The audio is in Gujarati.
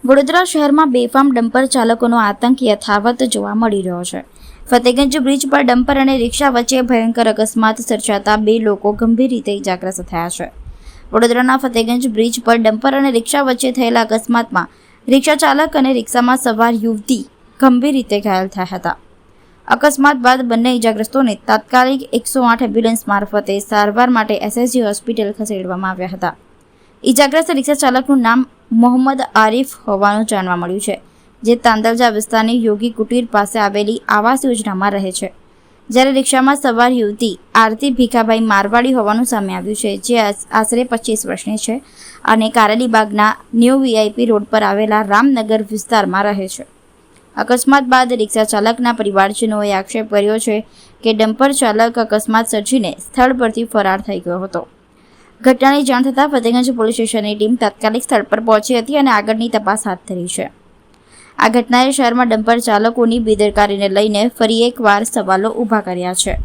વડોદરા શહેરમાં બેફામ ડમ્પર ચાલકોનો આતંક યથાવત જોવા મળી રહ્યો છે. ફતેગંજ બ્રિજ પર ડમ્પર અને રિક્ષા વચ્ચે ભયંકર અકસ્માત સર્જાતા 2 લોકો ગંભીર રીતે ઇજાગ્રસ્ત થયા છે. વડોદરાના ફતેગંજ બ્રિજ પર ડમ્પર અને રિક્ષા વચ્ચે થયેલા અકસ્માતમાં રિક્ષા ચાલક અને રિક્ષામાં સવાર યુવતી ગંભીર રીતે ઘાયલ થયા હતા. અકસ્માત બાદ બંને ઇજાગ્રસ્તોને તાત્કાલિક 108 એમ્બ્યુલન્સ મારફતે સારવાર માટે SSG હોસ્પિટલ ખસેડવામાં આવ્યા હતા. ઇજાગ્રસ્ત રિક્ષા ચાલકનું નામ મોહમ્મદ આરિફ હોવાનું જાણવા મળ્યું છે, જે તાંદલજા વિસ્તારની યોગી કુટીર પાસે આવેલી આવાસ યોજનામાં રહે છે. જ્યારે રિક્ષામાં સવાર યુવતી આરતી ભીખાભાઈ મારવાડી હોવાનું સામે આવ્યું છે, જે આશરે 25 વર્ષની છે અને કારેલીબાગના ન્યૂ VIP રોડ પર આવેલા રામનગર વિસ્તારમાં રહે છે. અકસ્માત બાદ રિક્ષા ચાલકના પરિવારજનોએ આક્ષેપ કર્યો છે કે ડમ્પર ચાલક અકસ્માત સર્જીને સ્થળ પરથી ફરાર થઈ ગયો હતો. ઘટનાની જાણ થતાં ફતેગંજ પોલીસ સ્ટેશનની ટીમ તાત્કાલિક સ્થળ પર પહોંચી હતી અને આગળની તપાસ હાથ ધરી છે. આ ઘટનાએ શહેરમાં ડમ્પર ચાલકોની બેદરકારીને લઈને ફરી એકવાર સવાલો ઊભા કર્યા છે.